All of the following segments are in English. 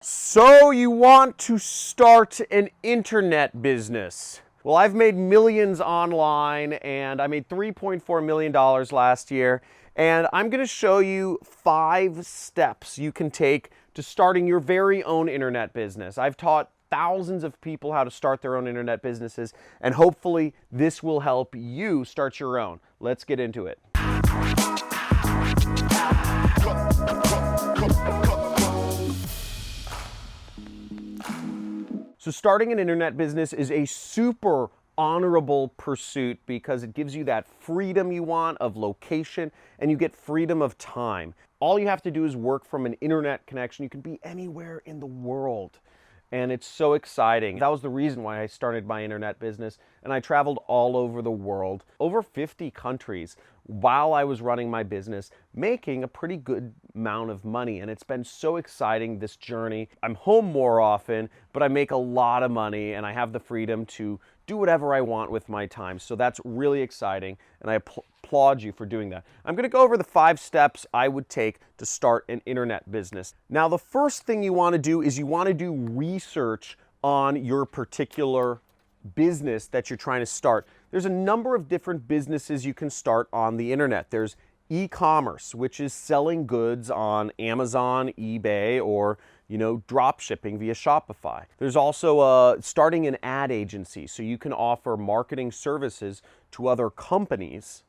So you want to start an internet business? Well, I've made millions online and I made $3.4 million last year. And I'm going to show you 5 steps you can take to starting your very own internet business. I've taught thousands of people how to start their own internet businesses, and hopefully this will help you start your own. Let's get into it. So starting an internet business is a super honorable pursuit because it gives you that freedom you want of location, and you get freedom of time. All you have to do is work from an internet connection. You can be anywhere in the world. And it's so exciting. That was the reason why I started my internet business, and I traveled all over the world, over 50 countries, while I was running my business, making a pretty good amount of money. And it's been so exciting, this journey. I'm home more often, but I make a lot of money, and I have the freedom to do whatever I want with my time. So that's really exciting, and I applaud you for doing that. I'm going to go over the 5 steps I would take to start an internet business. Now, the first thing you want to do is you want to do research on your particular business that you're trying to start. There's a number of different businesses you can start on the internet. There's e-commerce, which is selling goods on Amazon, eBay, or drop shipping via Shopify. There's also starting an ad agency, so you can offer marketing services to other companies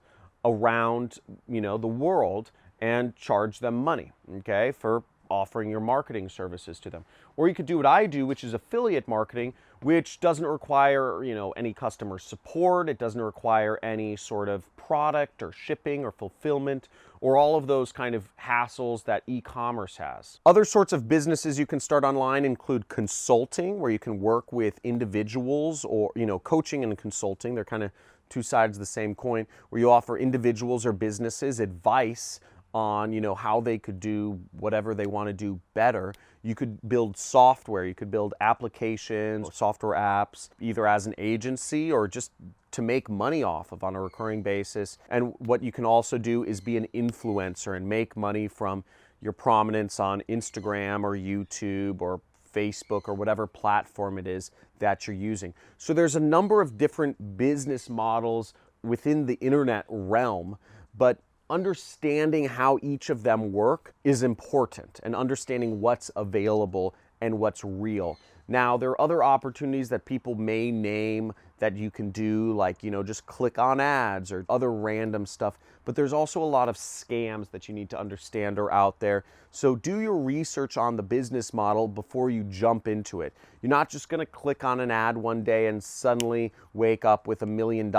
around the world and charge them money, okay, for offering your marketing services to them. Or you could do what I do, which is affiliate marketing, which doesn't require any customer support. It doesn't require any sort of product or shipping or fulfillment or all of those kind of hassles that e-commerce has. Other sorts of businesses you can start online include consulting, where you can work with individuals, or coaching and consulting. They're kind of two sides of the same coin, where you offer individuals or businesses advice on how they could do whatever they want to do better. You could build software, you could build applications, software apps, either as an agency or just to make money off of on a recurring basis. And what you can also do is be an influencer and make money from your prominence on Instagram or YouTube or Facebook or whatever platform it is that you're using. So there's a number of different business models within the internet realm, but understanding how each of them work is important, and understanding what's available and what's real. Now, there are other opportunities that people may name that you can do, like, just click on ads or other random stuff. But there's also a lot of scams that you need to understand are out there. So do your research on the business model before you jump into it. You're not just going to click on an ad one day and suddenly wake up with $1 million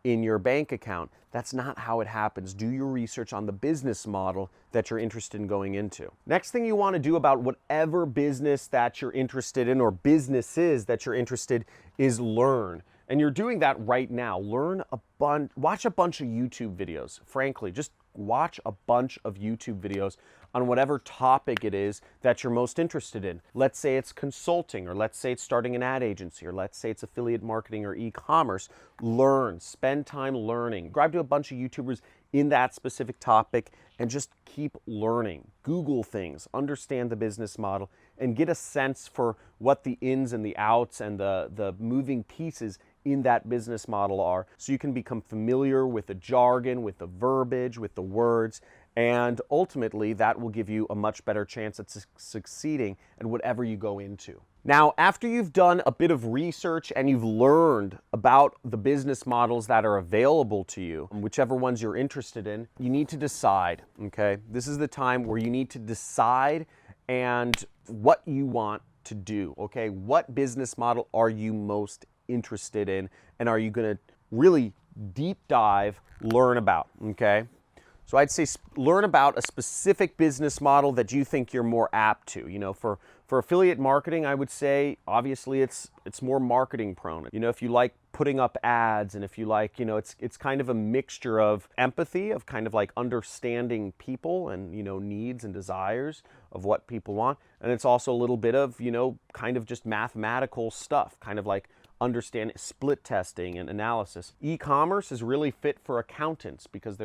in your bank account. That's not how it happens. Do your research on the business model that you're interested in going into. Next thing you want to do about whatever business that you're interested in, or businesses that you're interested, is learn. And you're doing that right now. Watch a bunch of YouTube videos. Frankly, just watch a bunch of YouTube videos on whatever topic it is that you're most interested in. Let's say it's consulting, or let's say it's starting an ad agency, or let's say it's affiliate marketing or e-commerce. Learn, spend time learning. Subscribe to a bunch of YouTubers in that specific topic and just keep learning. Google things, understand the business model, and get a sense for what the ins and the outs and the moving pieces in that business model are, so you can become familiar with the jargon, with the verbiage, with the words, and ultimately that will give you a much better chance at succeeding in whatever you go into. Now, after you've done a bit of research and you've learned about the business models that are available to you, whichever ones you're interested in, you need to decide, okay? This is the time where you need to decide and what you want to do, okay? What business model are you most interested in, and are you going to really deep dive, learn about, okay? So I'd say learn about a specific business model that you think you're more apt to. For affiliate marketing, I would say obviously it's more marketing prone. If you like putting up ads, and if you like, it's kind of a mixture of empathy, of kind of like understanding people and needs and desires of what people want, and it's also a little bit of kind of just mathematical stuff, kind of like understand split testing and analysis. E-commerce is really fit for accountants because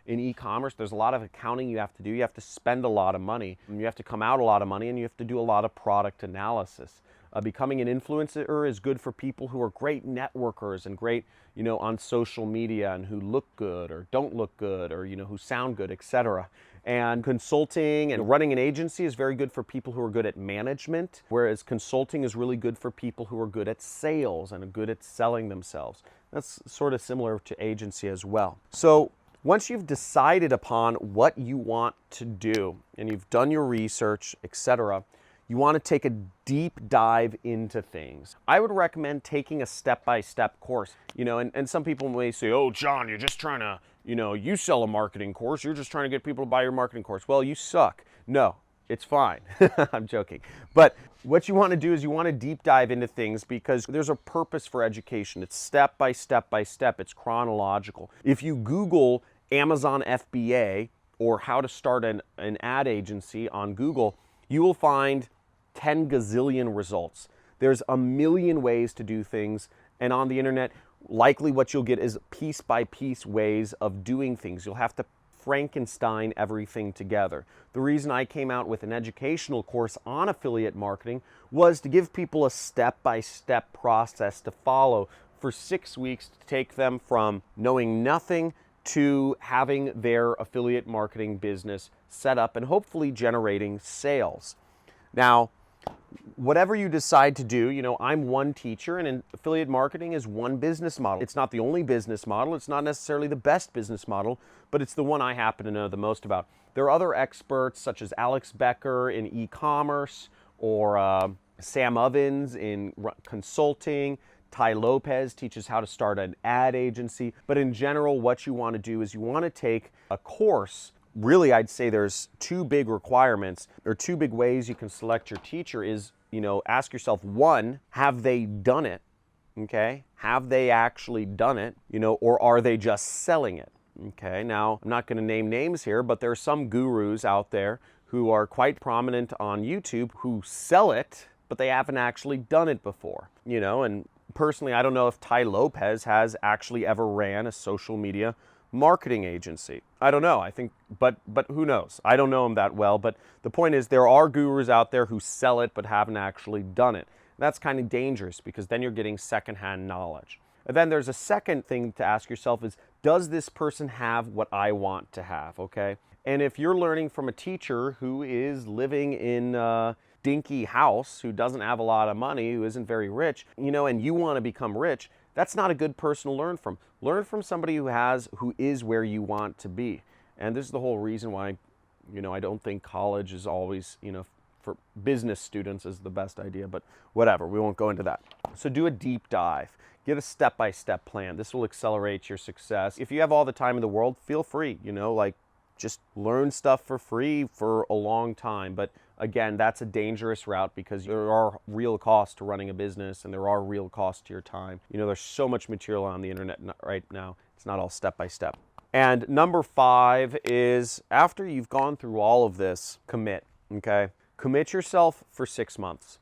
in e-commerce, there's a lot of accounting you have to do. You have to spend a lot of money, and you have to come out a lot of money, and you have to do a lot of product analysis. Becoming an influencer is good for people who are great networkers and great, on social media and who look good or don't look good or, who sound good, etc. And consulting and running an agency is very good for people who are good at management, whereas consulting is really good for people who are good at sales and are good at selling themselves. That's sort of similar to agency as well. So once you've decided upon what you want to do and you've done your research, etc., you want to take a deep dive into things. I would recommend taking a step-by-step course. And some people may say, oh, John, you're just trying to, you sell a marketing course. You're just trying to get people to buy your marketing course. Well, you suck. No, it's fine. I'm joking. But what you want to do is you want to deep dive into things because there's a purpose for education. It's step by step by step. It's chronological. If you Google Amazon FBA or how to start an ad agency on Google, you will find 10 gazillion results. There's a million ways to do things, and on the internet, likely what you'll get is piece by piece ways of doing things. You'll have to Frankenstein everything together. The reason I came out with an educational course on affiliate marketing was to give people a step-by-step process to follow for 6 weeks to take them from knowing nothing to having their affiliate marketing business set up and hopefully generating sales. Now, whatever you decide to do, I'm one teacher, and affiliate marketing is one business model. It's not the only business model. It's not necessarily the best business model, but it's the one I happen to know the most about. There are other experts such as Alex Becker in e-commerce or Sam Ovens in consulting. Ty Lopez teaches how to start an ad agency. But in general, what you want to do is you want to take a course. Really, I'd say there's two big requirements or two big ways you can select your teacher is, ask yourself, one, have they done it? Okay. Have they actually done it? Or are they just selling it? Okay. Now, I'm not going to name names here, but there are some gurus out there who are quite prominent on YouTube who sell it, but they haven't actually done it before, and personally, I don't know if Ty Lopez has actually ever ran a social media marketing agency. I don't know. I think, but who knows? I don't know him that well, but the point is there are gurus out there who sell it but haven't actually done it. That's kind of dangerous because then you're getting secondhand knowledge. And then there's a second thing to ask yourself is, does this person have what I want to have, okay? And if you're learning from a teacher who is living in a dinky house, who doesn't have a lot of money, who isn't very rich, and you want to become rich, that's not a good person to learn from. Learn from somebody who is where you want to be. And this is the whole reason why, I don't think college is always, for business students is the best idea, but whatever, we won't go into that. So do a deep dive. Get a step-by-step plan. This will accelerate your success. If you have all the time in the world, feel free, just learn stuff for free for a long time. But again, that's a dangerous route because there are real costs to running a business and there are real costs to your time. There's so much material on the internet right now. It's not all step by step. And number 5 is after you've gone through all of this, commit, okay? Commit yourself for 6 months,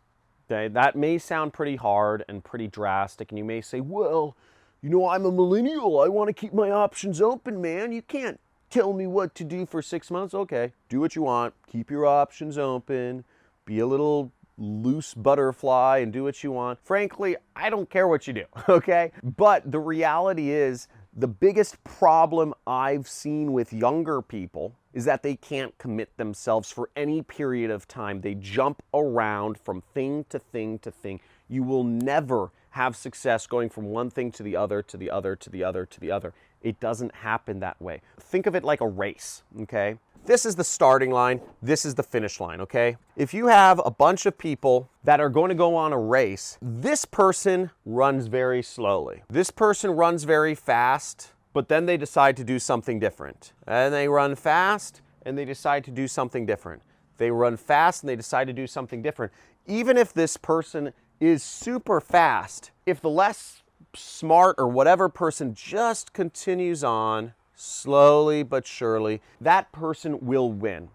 okay? That may sound pretty hard and pretty drastic, and you may say, well, I'm a millennial. I want to keep my options open, man. You can't tell me what to do for 6 months. Okay, do what you want. Keep your options open. Be a little loose butterfly and do what you want. Frankly, I don't care what you do, okay? But the reality is the biggest problem I've seen with younger people is that they can't commit themselves for any period of time. They jump around from thing to thing to thing. You will never have success going from one thing to the other, to the other, to the other, to the other. It doesn't happen that way. Think of it like a race, okay? This is the starting line, this is the finish line, okay? If you have a bunch of people that are going to go on a race, this person runs very slowly. This person runs very fast, but then they decide to do something different. And they run fast, and they decide to do something different. They run fast, and they decide to do something different. Even if this person is super fast, if the less smart or whatever person just continues on slowly but surely, that person will win.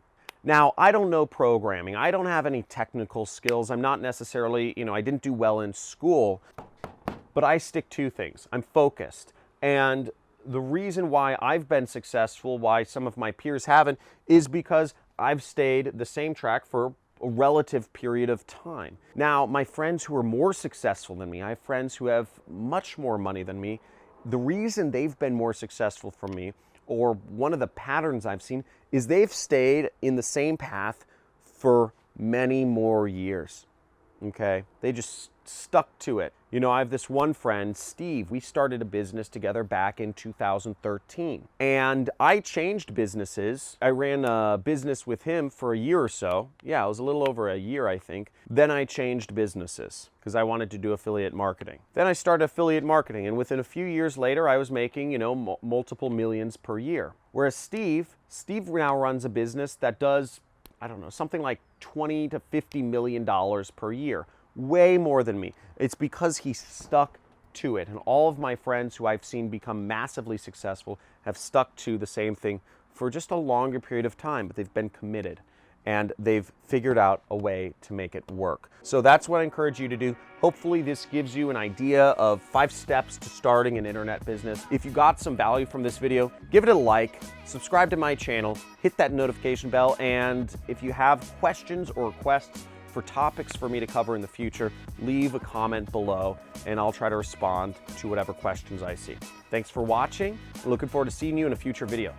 Now, I don't know programming. I don't have any technical skills. I'm not necessarily, I didn't do well in school. but I stick to things. I'm focused. And the reason why I've been successful, why some of my peers haven't, is because I've stayed the same track for a relative period of time. Now, my friends who are more successful than me, I have friends who have much more money than me. The reason they've been more successful from me, or one of the patterns I've seen, is they've stayed in the same path for many more years. Okay? They just stuck to it. You know, I have this one friend, Steve. We started a business together back in 2013. And I changed businesses. I ran a business with him for a year or so. Yeah, it was a little over a year, I think. Then I changed businesses because I wanted to do affiliate marketing. Then I started affiliate marketing, and within a few years later, I was making, you know, multiple millions per year. Whereas Steve now runs a business that does, I don't know, something like $20 to $50 million per year. Way more than me. It's because he stuck to it. And all of my friends who I've seen become massively successful have stuck to the same thing for just a longer period of time, but they've been committed and they've figured out a way to make it work. So that's what I encourage you to do. Hopefully this gives you an idea of 5 steps to starting an internet business. If you got some value from this video, give it a like, subscribe to my channel, hit that notification bell, and if you have questions or requests for topics for me to cover in the future, leave a comment below and I'll try to respond to whatever questions I see. Thanks for watching. Looking forward to seeing you in a future video.